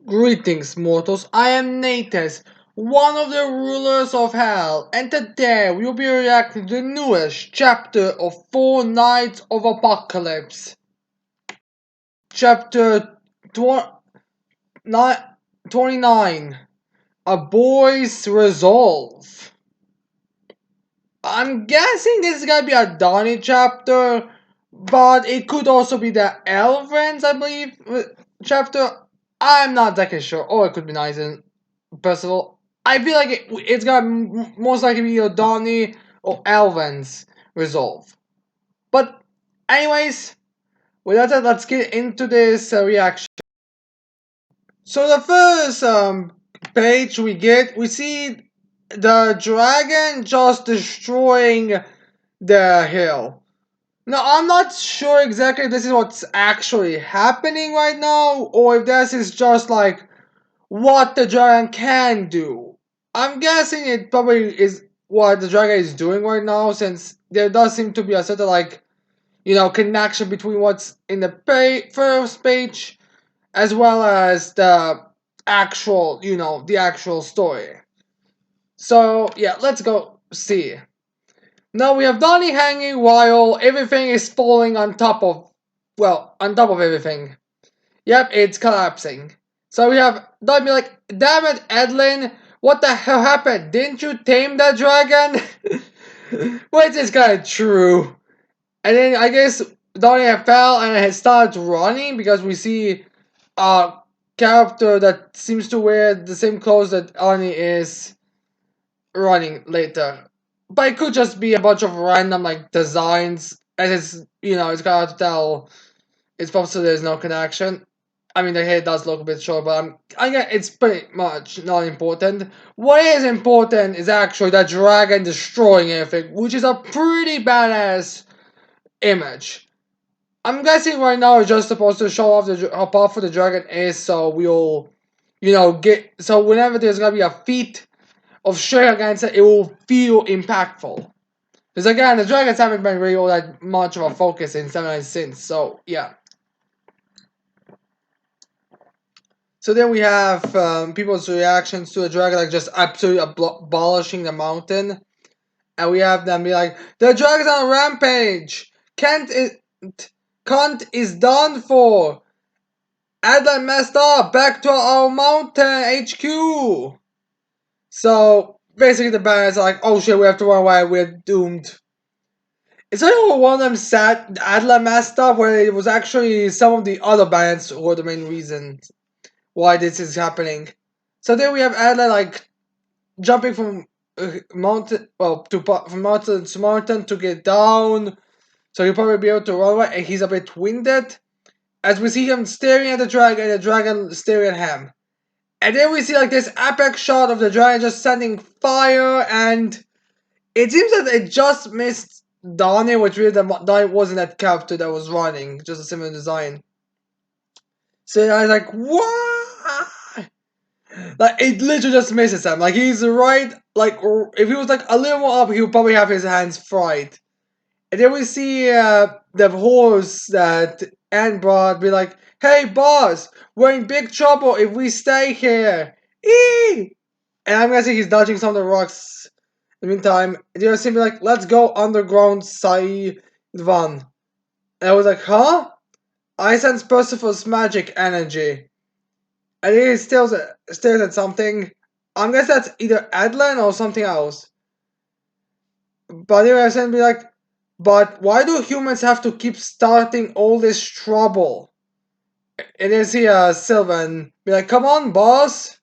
Greetings, mortals. I am Natus, one of the rulers of Hell, and today we will be reacting to the newest chapter of Four Nights of Apocalypse. Chapter 29 A Boy's Resolve. I'm guessing this is gonna be a Donnie chapter, but it could also be the Elvens, I believe, chapter. I'm not exactly sure. Or it could be nice and Percival. I feel like it's gonna most likely be either Donnie or Elvens resolve. But, anyways, with that said, let's get into this reaction. So the first page we see the dragon just destroying the hill. Now, I'm not sure exactly if this is what's actually happening right now, or if this is just like what the dragon can do. I'm guessing it probably is what the dragon is doing right now, since there does seem to be a sort of like, connection between what's in the first page as well as the actual, the actual story. So, yeah, let's go see. Now we have Donnie hanging while everything is falling on top of everything. Yep, it's collapsing. So we have Donnie be like, damn it, Edlin, what the hell happened? Didn't you tame that dragon? Wait, is kind of true. And then I guess Donnie fell and had started running because we see a character that seems to wear the same clothes that Arnie is running later. But it could just be a bunch of random like designs, and it's kind of hard to tell. It's possible there's no connection. I mean, the hair does look a bit short, but I get it's pretty much not important. What is important is actually that dragon destroying everything, which is a pretty badass image. I'm guessing right now it's just supposed to show off how powerful the dragon is, so we'll, so whenever there's gonna be a feat of strength against it, it will feel impactful. Because again, the dragons haven't been really all that much of a focus in Seven Nights since, so yeah. So then we have people's reactions to the dragon, like just absolutely abolishing the mountain. And we have them be like, the dragon's on a rampage! Kant is done for! Adlan messed up! Back to our mountain HQ! So basically the bandits are like, oh shit, we have to run away, we're doomed. It's only one of them said Adlan messed up, where it was actually some of the other bandits who were the main reason why this is happening. So then we have Adlan like jumping from mountain, from mountain to mountain to get down. So he'll probably be able to run away, and he's a bit winded. As we see him staring at the dragon, and the dragon staring at him. And then we see like this epic shot of the dragon just sending fire, and it seems that it just missed Donnie, which really Donnie wasn't that character that was running, just a similar design. So I was like, what? Like it literally just misses him. Like he's right. Like if he was like a little more up, he would probably have his hands fried. And then we see the horse that Anne brought be like, "Hey boss, we're in big trouble if we stay here." Eee! And I'm guessing he's dodging some of the rocks. In the meantime, they were simply like, "Let's go underground, Sai Van." And I was like, "Huh?" I sense Percival's magic energy. And he still stares at something. I'm guessing that's either Adlan or something else. But they were saying, be like, but why do humans have to keep starting all this trouble? And then see Sylvan be like, come on, boss.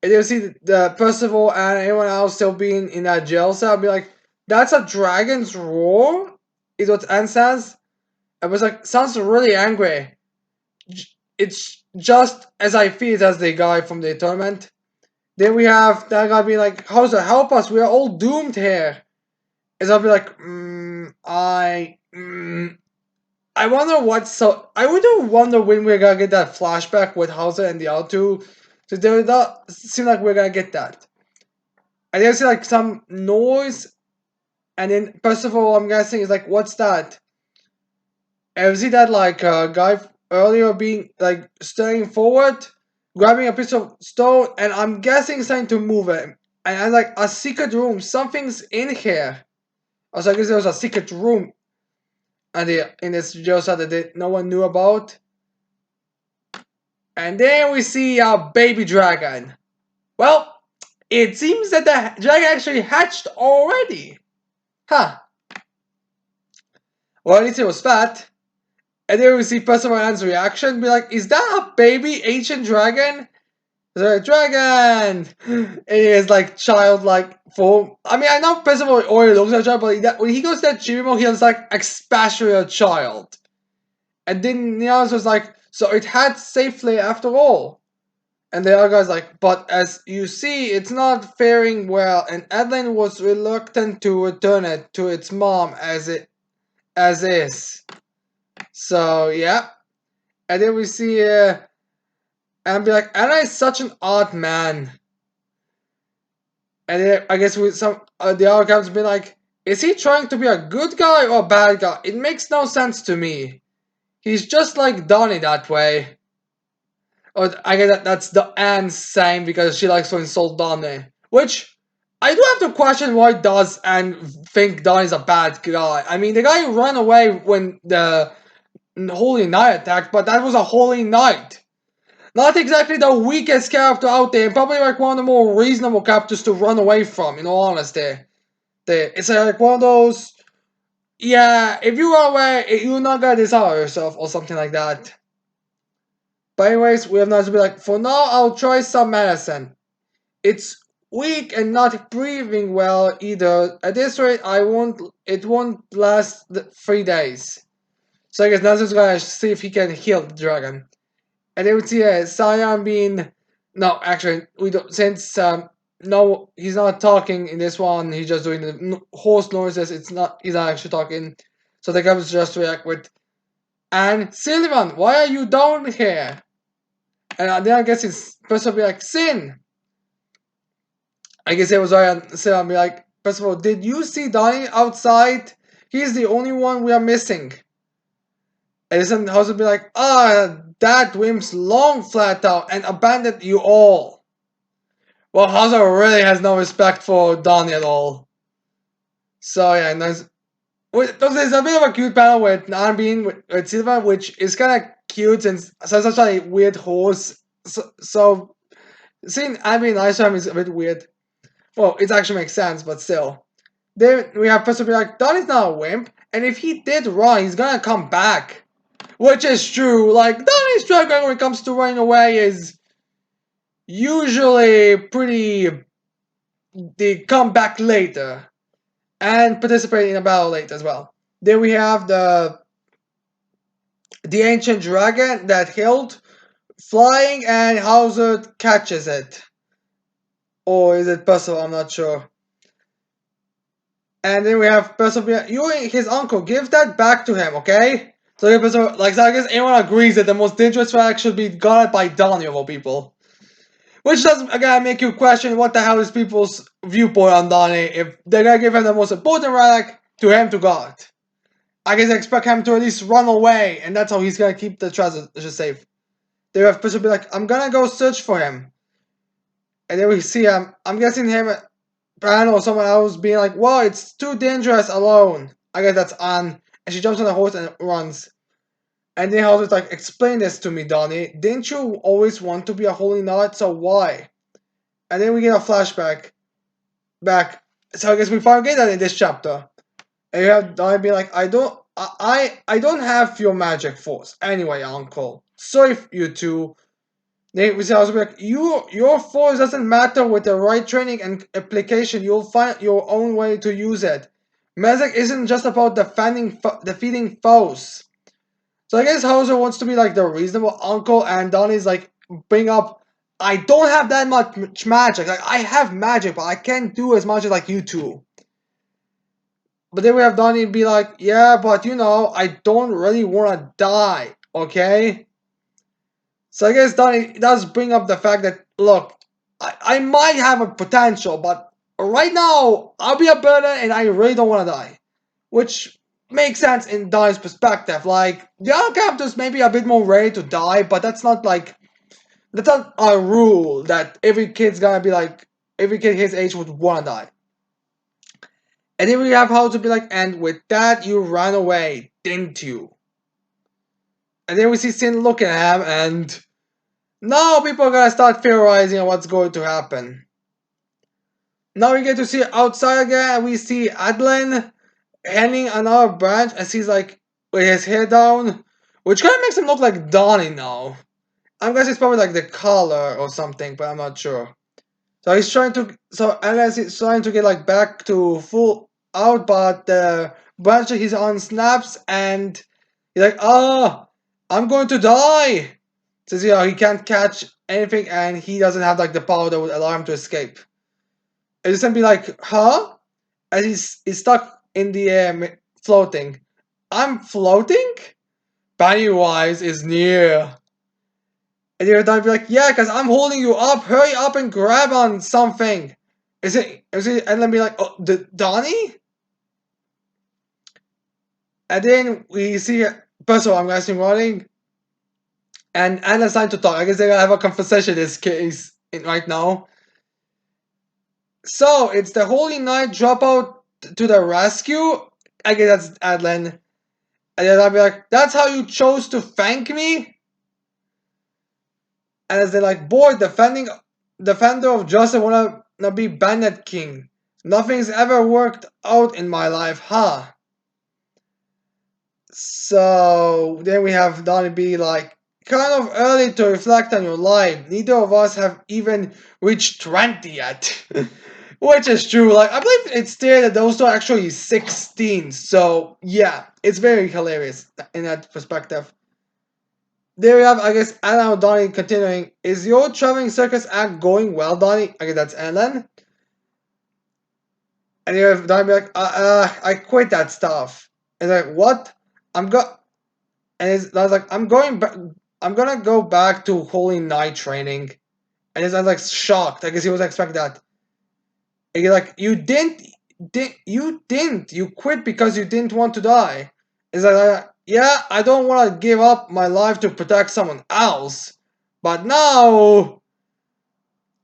And you see the Percival and anyone else still being in that jail cell. Be like, that's a dragon's roar? Is what Anne says. I was like, sounds really angry. It's just as I feel as the guy from the tournament. Then we have that guy being like, Hauser, help us, we are all doomed here. And I'll be like, I wonder I would wonder when we're gonna get that flashback with Hauser and the other two. So there does seem like we're gonna get that. And then see like some noise, and then Percival, I'm guessing, is like, what's that? And we see that like guy earlier being like staring forward, grabbing a piece of stone, and I'm guessing starting to move it. And I'm like, a secret room, something's in here. Also, I guess there was a secret room and in this Josa that no one knew about. And then we see a baby dragon. Well, it seems that the dragon actually hatched already. Huh. Well, at least it was fat. And then we see Perseverance's reaction, be like, is that a baby ancient dragon? It's like, dragon! And he is like childlike form. I mean, I know Percival already looks like a child, but when he goes to that Chibimo, he looks like especially a child. And then Niaz was like, so it had safely after all. And the other guy's like, but as you see, it's not faring well, and Adeline was reluctant to return it to its mom as is. So yeah. And then we see and be like, Anna is such an odd man. And then I guess with some the other guys be like, is he trying to be a good guy or a bad guy? It makes no sense to me. He's just like Donnie that way. Or I guess that's the Anne saying because she likes to insult Donnie. Which I do have to question why does Anne think Donnie's a bad guy. I mean, the guy ran away when the Holy Knight attacked, but that was a Holy Knight. Not exactly the weakest character out there, and probably like one of the more reasonable characters to run away from, in all honesty. It's like one of those, yeah, if you run away, you're not gonna dishour yourself or something like that. But anyways, we have now to be like, for now, I'll try some medicine. It's weak and not breathing well either. At this rate, it won't last 3 days. So I guess Nazar's gonna see if he can heal the dragon. And they would see Sion being, no, actually, we don't, since, no, he's not talking in this one, he's just doing the horse noises, he's not actually talking. So the guy just react with, and Sylvan, why are you down here? And then I guess his person will be like, Sin! I guess it was Ryan Sylvan be like, first of all, did you see Donnie outside? He's the only one we are missing. And then House will be like, that Wims long flat out and abandoned you all. Well, Hauser really has no respect for Donnie at all. So yeah, nice. There's a bit of a cute panel with Nanbin with Silva, which is kind of cute and such a weird horse. So seeing Nanbin and Ice is a bit weird. Well, it actually makes sense, but still. Then we have Person be like, Donnie's not a wimp, and if he did run, he's gonna come back. Which is true. Like, Donnie's track record when it comes to running away is usually pretty. They come back later and participate in a battle later as well. Then we have the ancient dragon that killed flying, and Hauser catches it. Or is it Percival? I'm not sure. And then we have Percival. You and his uncle, give that back to him, okay? So, like, I guess anyone agrees that the most dangerous flag should be guarded by Donnie of all people. Which does, again, make you question what the hell is people's viewpoint on Donnie if they're gonna give him the most important relic to him to guard. I guess I expect him to at least run away, and that's how he's gonna keep the treasure safe. They have to be like, I'm gonna go search for him. And then we see him, I'm guessing him, Bran or someone else being like, well, it's too dangerous alone. I guess that's Anne. And she jumps on the horse and runs. And then Hauser's like, explain this to me, Donnie. Didn't you always want to be a holy knight, so why? And then we get a flashback back. So I guess we finally get that in this chapter. And you have Donnie be like, I don't have your magic force. Anyway, Uncle. Sorry if you two. Then we see Hauser be like, your force doesn't matter with the right training and application. You'll find your own way to use it. Magic isn't just about defeating foes. So I guess Hauser wants to be like the reasonable uncle, and Donnie's like, bring up, I don't have that much magic. Like, I have magic, but I can't do as much as like you two. But then we have Donnie be like, yeah, but you know, I don't really want to die, okay? So I guess Donnie does bring up the fact that, look, I might have a potential, but right now, I'll be a burden and I really don't want to die. Which makes sense in Donnie's perspective. Like, the other characters may be a bit more ready to die, but that's not a rule that every kid's gonna be like, every kid his age would wanna die. And then we have how to be like, and with that you ran away, didn't you? And then we see Sin looking at him, and now people are gonna start theorizing on what's going to happen. Now we get to see outside again, and we see Adlin handing another branch, and he's like with his hair down, which kind of makes him look like Donnie now. I'm guessing it's probably like the collar or something, but I'm not sure. So he's trying to, so unless he's trying to get like back to full out, but the branch that he's on snaps, and he's like, "Ah, I'm going to die." Says, he can't catch anything, and he doesn't have like the power that would allow him to escape. And he's gonna be like, "Huh?" And he's stuck in the air, floating. I'm floating? Pennywise is near. And you're gonna be like, yeah, because I'm holding you up. Hurry up and grab on something. Is it? And then be like, oh, Donnie? And then we see, first of all, I'm guessing running. And Anna's trying to talk. I guess they're gonna have a conversation in this case right now. So it's the Holy Knight drop out to the rescue. I guess that's Adlin. And then I'll be like, that's how you chose to thank me? And as they're like, boy, defender of justice wanna be Bandit King. Nothing's ever worked out in my life, huh? So then we have Donnie be like, kind of early to reflect on your life. Neither of us have even reached 20 yet. Which is true. Like, I believe it's there that those two are actually 16. So yeah, it's very hilarious in that perspective. There we have, I guess, Anna and Donnie continuing. Is your traveling circus act going well, Donnie? I guess that's Ellen. And you have Donnie be like, I quit that stuff. And like, what? I'm go. And I was like, I'm going back. I'm gonna go back to Holy Knight training. And he's like shocked. I guess he was expecting that. And you're like, you didn't. You quit because you didn't want to die. It's like, yeah, I don't want to give up my life to protect someone else. But now,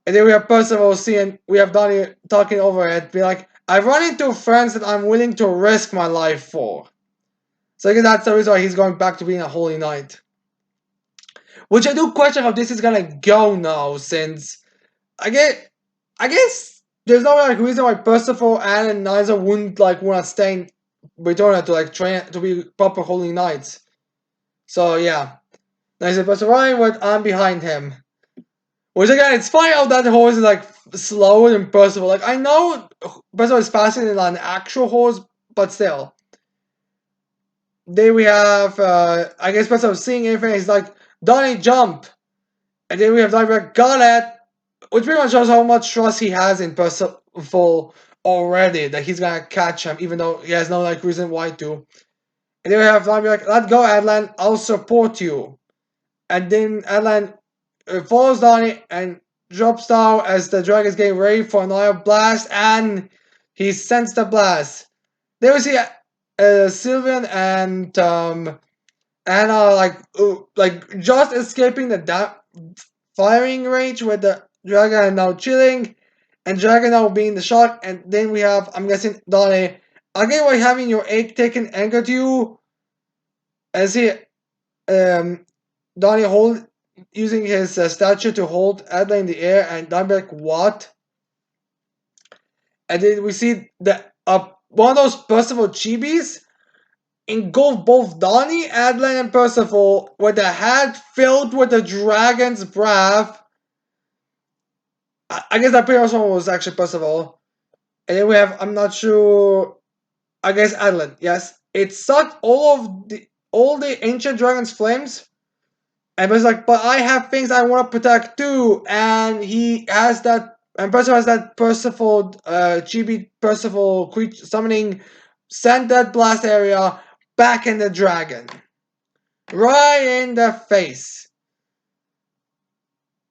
and then we have Percival seeing, we have Donnie talking over it, be like, I run into friends that I'm willing to risk my life for. So I guess that's the reason why he's going back to being a Holy Knight. Which I do question how this is gonna go now, since I guess there's no like reason why Percival and Nysa wouldn't like wanna stay in Returner to like train to be proper Holy Knights. So yeah. Nysa Percival running, but I'm behind him. Which again, it's funny how that horse is like slower than Percival. Like I know Percival is faster than an actual horse, but still. Then we have I guess Percival seeing everything, he's like, Donnie jump. And then we have Donnie like, got it. Which pretty much shows how much trust he has in Percival already, that he's gonna catch him, even though he has no like reason why to. And then we have Donnie like, let go, Adlan, I'll support you. And then Adlan follows Donnie and drops down as the dragon is getting ready for another blast, and he sends the blast. Then we see Sylvian and Anna like just escaping the firing range with the dragon now chilling, and dragon now being the shock. And then we have, I'm guessing, Donnie. Again, we're having your egg taken anchored to you as he Donnie hold using his statue to hold Adla in the air, and Donnie be like, what? And then we see the one of those Percival chibis engulf both Donnie, Adlan, and Percival with a hat filled with the dragon's breath. I guess that previous one was actually Percival. And then we have, I'm not sure, I guess Adlan, yes. It sucked all the ancient dragon's flames. And was like, but I have things I want to protect too. And he has that, and Percival has that Percival, chibi Percival creature summoning, sent that blast area back in the dragon. Right in the face.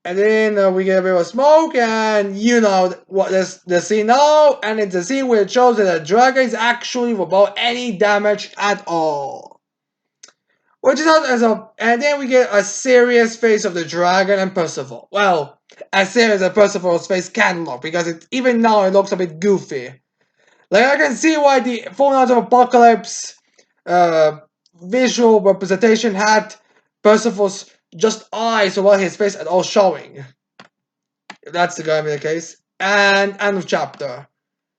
And then we get a bit of smoke, and you know what the scene now, and it's a scene where it shows that the dragon is actually without any damage at all. Which is not as a, and then we get a serious face of the dragon and Percival. Well, as serious as Percival's face can look, because even now it looks a bit goofy. Like I can see why the Full Knights of Apocalypse visual representation had Percival's just eyes while his face at all showing. If that's gonna be the case. And end of chapter.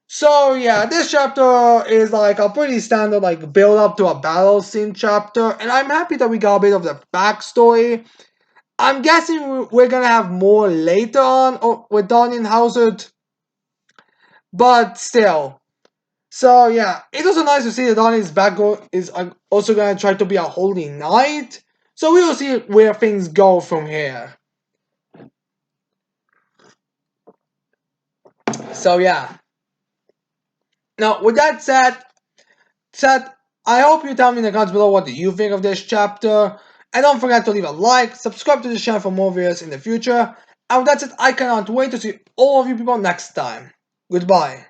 So yeah, this chapter is like a pretty standard like build up to a battle scene chapter, and I'm happy that we got a bit of the backstory. I'm guessing we're gonna have more later on with Donnie and Hauser, but still. So yeah, it was nice to see that Donnie's back is also gonna try to be a holy knight. So we will see where things go from here. So yeah. Now with that said, I hope you tell me in the comments below what do you think of this chapter. And don't forget to leave a like, subscribe to the channel for more videos in the future. And with that said, I cannot wait to see all of you people next time. Goodbye.